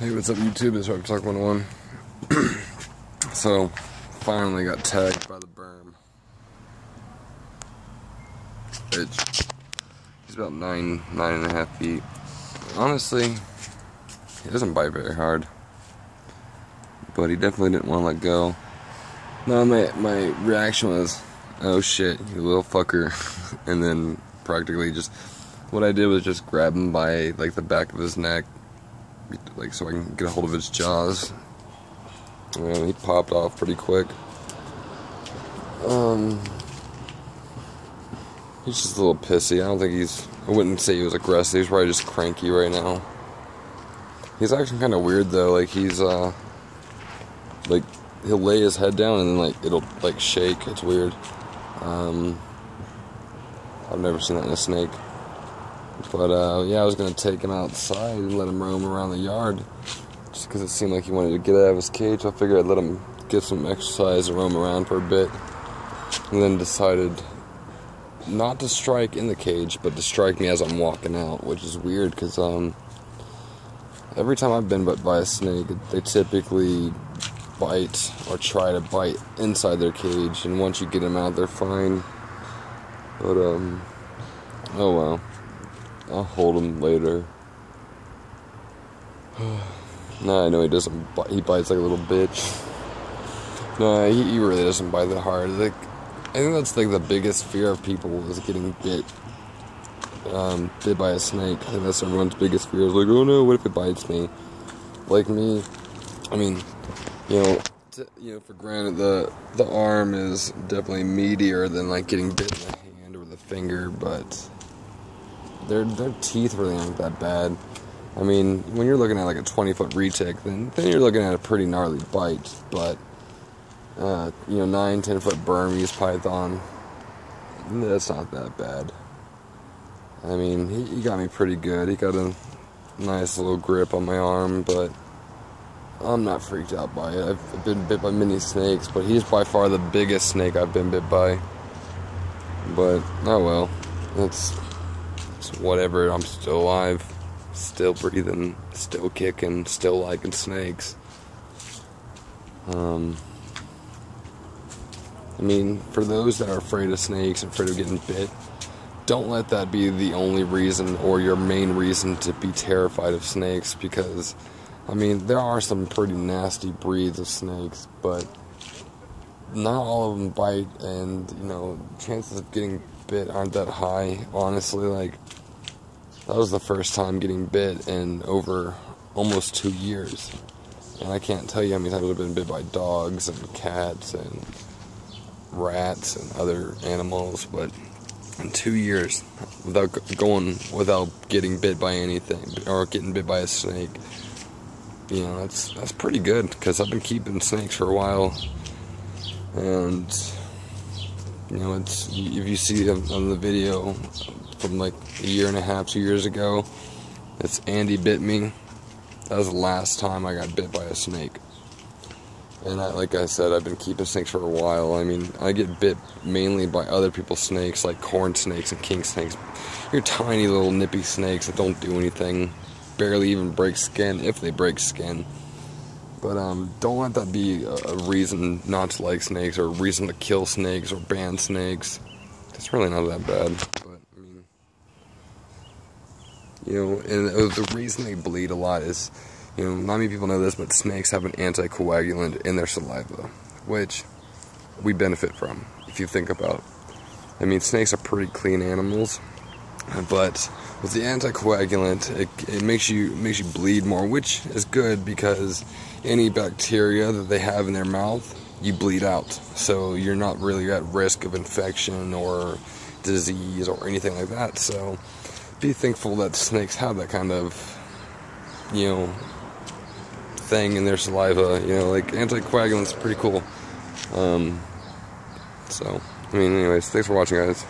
Hey, what's up YouTube? It's Talk 101. So, finally got tagged by the berm. He's about 9.5 feet. Honestly, he doesn't bite very hard. But he definitely didn't want to let go. No, my reaction was, oh shit, you little fucker. And then practically just, what I did was just grab him by like the back of his neck, like so I can get a hold of his jaws. And he popped off pretty quick. He's just a little pissy. I wouldn't say he was aggressive. He's probably just cranky right now. He's acting kind of weird though. Like he's like he'll lay his head down and then like it'll like shake. It's weird. I've never seen that in a snake. But yeah, I was gonna take him outside and let him roam around the yard, just because it seemed like he wanted to get out of his cage. I figured I'd let him get some exercise and roam around for a bit, and then decided not to strike in the cage, but to strike me as I'm walking out, which is weird because every time I've been bit by a snake, they typically bite or try to bite inside their cage, and once you get them out, they're fine. But oh well. I'll hold him later. Nah, I know he doesn't bite. He bites like a little bitch. No, he really doesn't bite that hard. Like, I think that's like the biggest fear of people is getting bit by a snake. I think that's everyone's biggest fear. Is like, oh no, what if it bites me? Like me, I mean, for granted, the arm is definitely meatier than like getting bit in the hand or the finger, but their teeth really aren't that bad. I mean, when you're looking at like a 20-foot retic, then you're looking at a pretty gnarly bite. But 9-10-foot burmese python, that's not that bad. I mean, he got me pretty good. He got a nice little grip on my arm, but I'm not freaked out by it. I've been bit by many snakes, but he's by far the biggest snake I've been bit by. But oh well, it's whatever. I'm still alive, still breathing, still kicking, still liking snakes. I mean, for those that are afraid of snakes and afraid of getting bit, don't let that be the only reason or your main reason to be terrified of snakes, because I mean, there are some pretty nasty breeds of snakes, but not all of them bite, and chances of getting bit aren't that high. Honestly, like, that was the first time getting bit in over almost 2 years, and I can't tell you how many times I've been bit by dogs and cats and rats and other animals, but in 2 years without getting bit by anything or getting bit by a snake, that's pretty good, because I've been keeping snakes for a while. And if you see on the video from like a year and a half, 2 years ago, it's Andy bit me. That was the last time I got bit by a snake. And like I said, I've been keeping snakes for a while. I mean, I get bit mainly by other people's snakes, like corn snakes and king snakes. You're tiny little nippy snakes that don't do anything, barely even break skin, if they break skin. But don't let that be a reason not to like snakes, or a reason to kill snakes or ban snakes. It's really not that bad. But I mean, and the reason they bleed a lot is, not many people know this, but snakes have an anticoagulant in their saliva, which we benefit from, if you think about it. I mean, snakes are pretty clean animals, but with the anticoagulant, it makes you bleed more, which is good, because any bacteria that they have in their mouth, you bleed out. So you're not really at risk of infection or disease or anything like that. So be thankful that snakes have that kind of, thing in their saliva. Like anticoagulant's pretty cool. So, I mean, anyways, thanks for watching, guys.